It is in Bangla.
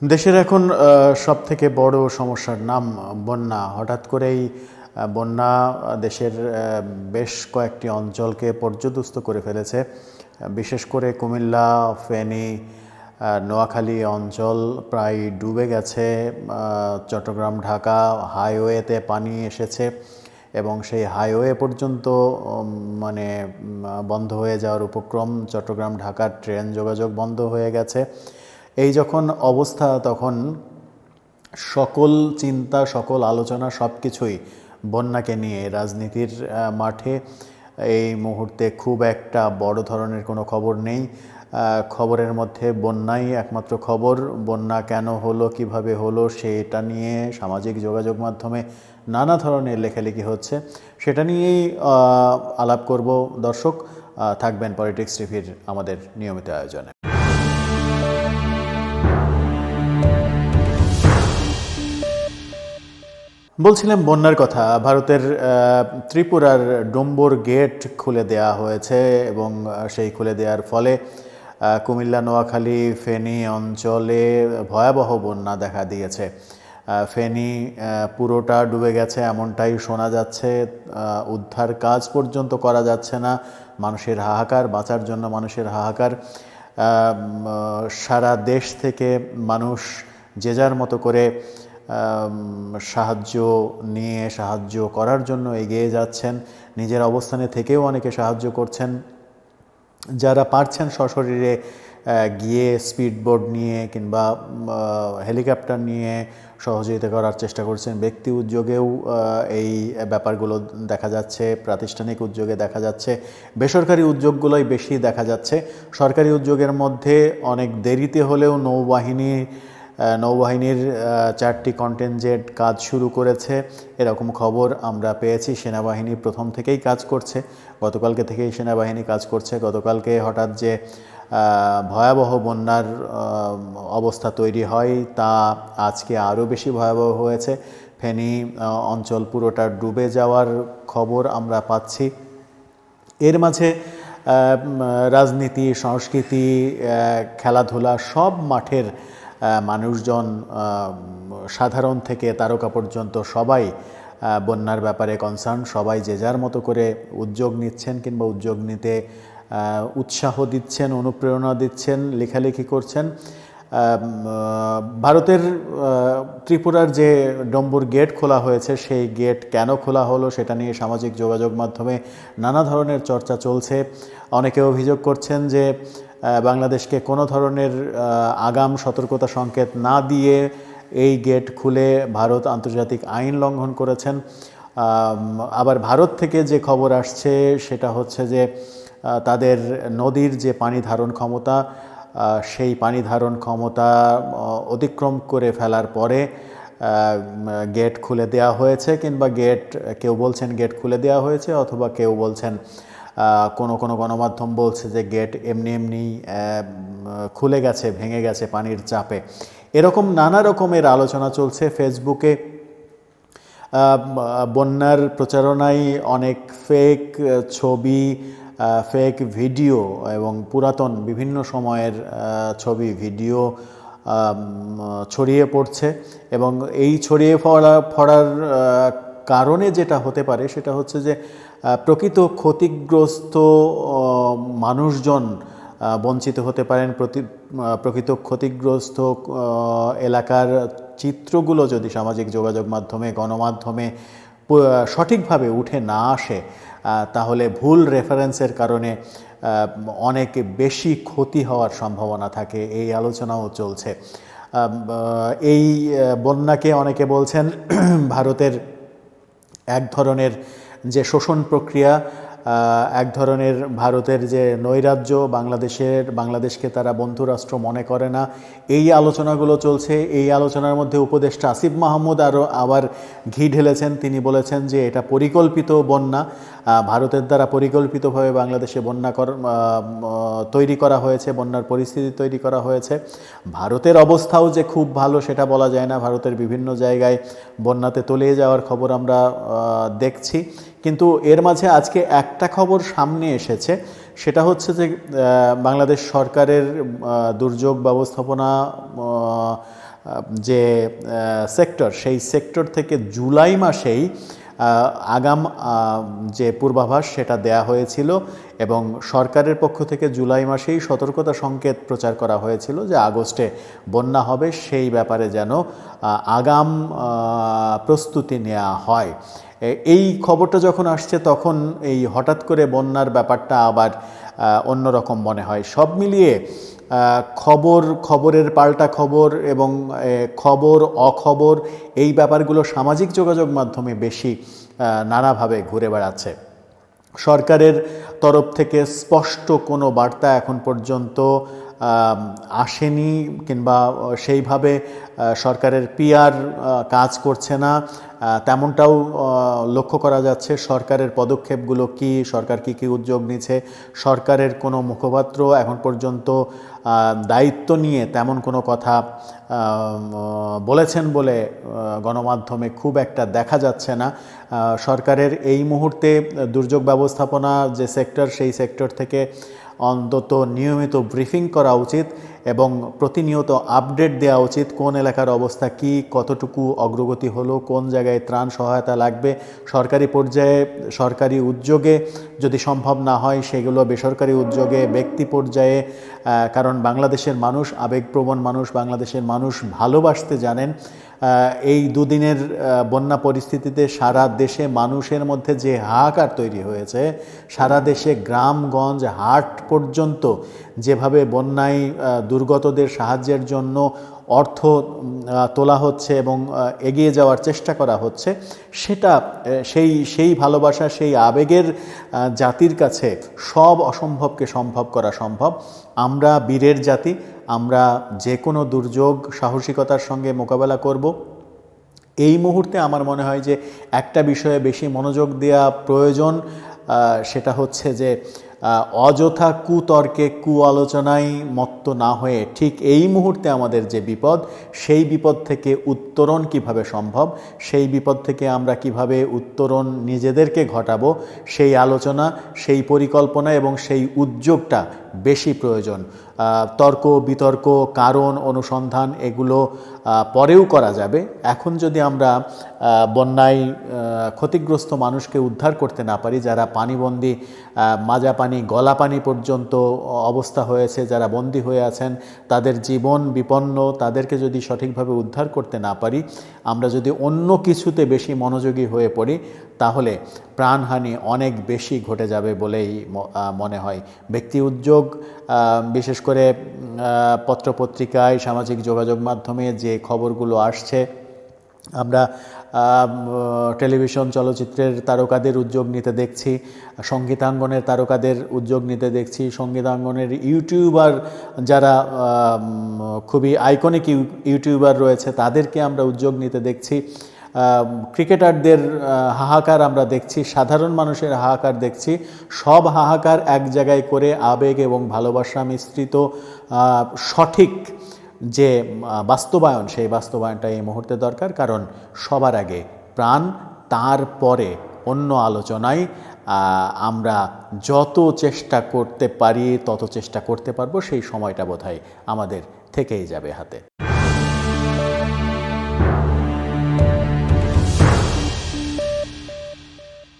দেশের এখন সবথেকে বড় সমস্যার নাম বন্যা। হঠাৎ করেই বন্যা দেশের বেশ কয়েকটি অঞ্চলকে পর্যদস্ত করে ফেলেছে। বিশেষ করে কুমিল্লা, ফেনী, নোয়াখালী অঞ্চল প্রায় ডুবে গেছে। চট্টগ্রাম ঢাকা হাইওয়েতে পানি এসেছে এবং সেই হাইওয়ে পর্যন্ত বন্ধ হয়ে যাওয়ার উপক্রম। চট্টগ্রাম ঢাকার ট্রেন যোগাযোগ বন্ধ হয়ে গেছে। এই যখন অবস্থা, তখন সকল চিন্তা, সকল আলোচনা সব কিছুই বন্যাকে নিয়ে। রাজনীতির মাঠে এই মুহূর্তে খুব একটা বড় ধরনের কোনো খবর নেই। খবরের মধ্যে বন্যাই একমাত্র খবর। বন্যা কেন হলো, কিভাবে হলো, সেটা নিয়ে সামাজিক যোগাযোগ মাধ্যমে নানা ধরনের লেখালেখি হচ্ছে। সেটা নিয়েই আলাপ করব। দর্শক থাকবেন পলিটিক্স টিভির আমাদের নিয়মিত আয়োজনে। বলছিলাম বন্যার কথা। ভারতের ত্রিপুরার ডম্বুর গেট খুলে দেওয়া হয়েছে এবং সেই খুলে দেওয়ার ফলে কুমিল্লা, নোয়াখালী, ফেনী অঞ্চলে ভয়াবহ বন্যা দেখা দিয়েছে। ফেনী পুরোটা ডুবে গেছে এমনটাই শোনা যাচ্ছে। উদ্ধার কাজ পর্যন্ত করা যাচ্ছে না। মানুষের হাহাকার, বাঁচার জন্য মানুষের হাহাকার। সারা দেশ থেকে মানুষ যে যার মতো করে সাহায্য নিয়ে সাহায্য করার জন্য এগিয়ে যাচ্ছেন। নিজের অবস্থানে থেকেও অনেকে সাহায্য করছেন। যারা পারছেন সশরীরে গিয়ে স্পিডবোট নিয়ে কিংবা হেলিকপ্টার নিয়ে সহযোগিতা করার চেষ্টা করছেন। ব্যক্তি উদ্যোগেও এই ব্যাপারগুলো দেখা যাচ্ছে, প্রাতিষ্ঠানিক উদ্যোগে দেখা যাচ্ছে, বেসরকারি উদ্যোগগুলোই বেশি দেখা যাচ্ছে। সরকারি উদ্যোগের মধ্যে অনেক দেরিতে হলেও নৌবাহিনীর 4টি কন্টিনজেন্ট কাজ শুরু করেছে, এরকম খবর আমরা পেয়েছি। সেনাবাহিনী প্রথম থেকেই কাজ করছে, গতকালকে থেকেই সেনাবাহিনী কাজ করছে। গতকালকে হঠাৎ যে ভয়াবহ বন্যার অবস্থা তৈরি হয়, তা আজকে আরও বেশি ভয়াবহ হয়েছে। ফেনী অঞ্চল পুরোটা ডুবে যাওয়ার খবর আমরা পাচ্ছি। এর মাঝে রাজনীতি, সংস্কৃতি, খেলাধুলা সব মাঠের মানুষজন, সাধারণ থেকে তারকা পর্যন্ত সবাই বন্যার ব্যাপারে কনসার্ন। সবাই যে যার মতো করে উদ্যোগ নিচ্ছেন কিংবা উদ্যোগ নিতে উৎসাহ দিচ্ছেন, অনুপ্রেরণা দিচ্ছেন, লেখালেখি করছেন। ভারতের ত্রিপুরার যে ডম্বুর গেট খোলা হয়েছে, সেই গেট কেন খোলা হলো সেটা নিয়ে সামাজিক যোগাযোগ মাধ্যমে নানা ধরনের চর্চা চলছে। অনেকে অভিযোগ করছেন যে বাংলাদেশকে কোনো ধরনের আগাম সতর্কতা সংকেত না দিয়ে এই গেট খুলে ভারত আন্তর্জাতিক আইন লঙ্ঘন করেছেন। আবার ভারত থেকে যে খবর আসছে সেটা হচ্ছে যে তাদের নদীর যে পানি ধারণ ক্ষমতা, সেই পানি ধারণ ক্ষমতা অতিক্রম করে ফেলার পরে গেট খুলে দেওয়া হয়েছে, কিংবা কেউ বলছেন গেট খুলে দেওয়া হয়েছে, অথবা কেউ বলছেন, কোনো গণমাধ্যম বলছে যে গেট এমনি খুলে গেছে, ভেঙে গেছে পানির চাপে। এরকম নানা রকমের আলোচনা চলছে ফেসবুকে। বন্যার প্রচারণায় অনেক ফেক ছবি, ফেক ভিডিও এবং পুরাতন বিভিন্ন সময়ের ছবি, ভিডিও ছড়িয়ে পড়ছে। এবং এই ছড়িয়ে পড়ার কারণে যেটা হতে পারে সেটা হচ্ছে যে প্রকৃত ক্ষতিগ্রস্ত মানুষজন বঞ্চিত হতে পারেন। প্রকৃত ক্ষতিগ্রস্ত এলাকার চিত্রগুলো যদি সামাজিক যোগাযোগ মাধ্যমে, গণমাধ্যমে সঠিকভাবে উঠে না আসে, তাহলে ভুল রেফারেন্সের কারণে অনেক বেশি ক্ষতি হওয়ার সম্ভাবনা থাকে। এই আলোচনাও চলছে। এই বন্যাকে অনেকে বলছেন ভারতের এক ধরনের যে শোষণ প্রক্রিয়া, এক ধরনের ভারতের যে নৈরাজ্য, বাংলাদেশকে তারা বন্ধুরাষ্ট্র মনে করে না। এই আলোচনাগুলো চলছে। এই আলোচনার মধ্যে উপদেষ্টা আসিফ মাহমুদ আবার ঘি ঢেলেছেন। তিনি বলেছেন যে এটা পরিকল্পিত বন্যা, ভারতের দ্বারা পরিকল্পিতভাবে বাংলাদেশে বন্যা তৈরি করা হয়েছে, বন্যার পরিস্থিতি তৈরি করা হয়েছে। ভারতের অবস্থাও যে খুব ভালো সেটা বলা যায় না। ভারতের বিভিন্ন জায়গায় বন্যাতে তলিয়ে যাওয়ার খবর আমরা দেখছি। কিন্তু এর মাঝে আজকে একটা খবর সামনে এসেছে, সেটা হচ্ছে যে বাংলাদেশ সরকারের দুর্যোগ ব্যবস্থাপনা যে সেক্টর, সেই সেক্টর থেকে জুলাই মাসেই আগাম যে পূর্বাভাস সেটা দেয়া হয়েছিল এবং সরকারের পক্ষ থেকে জুলাই মাসেই সতর্কতা সংকেত প্রচার করা হয়েছিল যে আগস্টে বন্যা হবে, সেই ব্যাপারে যেন আগাম প্রস্তুতি নেওয়া হয়। এই খবরটা যখন আসছে তখন এই হঠাৎ করে বন্যার ব্যাপারটা আবার অন্যরকম মনে হয়। সব মিলিয়ে খবরের পাল্টা খবর এবং খবর অখবর এই ব্যাপারগুলো সামাজিক যোগাযোগ মাধ্যমে বেশি নানাভাবে ঘুরে বেড়াচ্ছে। সরকারের তরফ থেকে স্পষ্ট কোনো বার্তা এখন পর্যন্ত আসেনি, কিংবা সেইভাবে সরকারের পিআর কাজ করছে না তেমনটাও লক্ষ্য করা যাচ্ছে। সরকারের পদক্ষেপগুলো কি, সরকার কি কি উদ্যোগ নিচ্ছে, সরকারের কোনো মুখপাত্র এখন পর্যন্ত দায়িত্ব নিয়ে তেমন কোনো কথা বলেছেন বলে গণমাধ্যমে খুব একটা দেখা যাচ্ছে না। সরকারের এই মুহূর্তে দুর্যোগ ব্যবস্থাপনা যে সেক্টর, সেই সেক্টর থেকে অন্তত নিয়মিত ব্রিফিং করা উচিত এবং প্রতিনিয়ত আপডেট দেওয়া উচিত কোন এলাকার অবস্থা কি, কতটুকু অগ্রগতি হলো, কোন জায়গায় ত্রাণ সহায়তা লাগবে। সরকারি পর্যায়ে সরকারি উদ্যোগে যদি সম্ভব না হয় সেগুলো বেসরকারি উদ্যোগে, ব্যক্তি পর্যায়ে, কারণ বাংলাদেশের মানুষ আবেগপ্রবণ মানুষ, বাংলাদেশের মানুষ ভালোবাসতে জানেন। এই দুদিনের বন্যা পরিস্থিতিতে সারা দেশে মানুষের মধ্যে যে হাহাকার তৈরি হয়েছে, সারা দেশে গ্রামগঞ্জ হাট পর্যন্ত যেভাবে বন্যায় দুর্গতদের সাহায্যের জন্য অর্থ তোলা হচ্ছে এবং এগিয়ে যাওয়ার চেষ্টা করা হচ্ছে, সেটা সেই ভালোবাসা, সেই আবেগের জাতির কাছে সব অসম্ভবকে সম্ভব করা সম্ভব। আমরা বীরের জাতি, আমরা যে কোনো দুর্যোগ সাহসিকতার সঙ্গে মোকাবেলা করব। এই মুহূর্তে আমার মনে হয় যে একটা বিষয়ে বেশি মনোযোগ দেওয়া প্রয়োজন, সেটা হচ্ছে যে অযথা কুতর্কে আলোচনায় মত্ত না হয়ে ঠিক এই মুহূর্তে আমাদের যে বিপদ, সেই বিপদ থেকে উত্তরণ কিভাবে সম্ভব, সেই বিপদ থেকে আমরা কিভাবে উত্তরণ নিজেদেরকে ঘটাবো, সেই আলোচনা, সেই পরিকল্পনা এবং সেই উদ্যোগটা বেশি প্রয়োজন। তর্ক বিতর্ক, কারণ অনুসন্ধান এগুলো পরেও করা যাবে। এখন যদি আমরা বন্যায় ক্ষতিগ্রস্ত মানুষকে উদ্ধার করতে না পারি, যারা পানিবন্দী, মাজা পানি গলা পানি পর্যন্ত অবস্থা হয়েছে, যারা বন্দী হয়ে আছেন, তাদের জীবন বিপন্ন, তাদেরকে যদি সঠিকভাবে উদ্ধার করতে না পারি, আমরা যদি অন্য কিছুতে বেশি মনোযোগী হয়ে পড়ি, তাহলে প্রাণহানি অনেক বেশি ঘটে যাবে বলেই মনে হয়। ব্যক্তি উদ্যোগ, বিশেষ করে পত্রপত্রিকায়, সামাজিক যোগাযোগ মাধ্যমে যে খবরগুলো আসছে, আমরা টেলিভিশন চলচ্চিত্রের তারকাদের উদ্যোগ নিতে দেখছি, সঙ্গীতাঙ্গনের তারকাদের উদ্যোগ নিতে দেখছি, সঙ্গীতাঙ্গনের ইউটিউবার যারা খুবই আইকনিক ইউটিউবার রয়েছে তাদেরকে আমরা উদ্যোগ নিতে দেখছি, ক্রিকেটারদের হাহাকার আমরা দেখছি, সাধারণ মানুষের হাহাকার দেখছি। সব হাহাকার এক জায়গায় করে আবেগ এবং ভালোবাসা মিশ্রিত সঠিক যে বাস্তবায়ন, সেই বাস্তবায়নটা এই মুহূর্তে দরকার। কারণ সবার আগে প্রাণ, তারপরে অন্য আলোচনায় আমরা যত চেষ্টা করতে পারি তত চেষ্টা করতে পারবো, সেই সময়টা বোধহয় আমাদের থেকেই যাবে হাতে।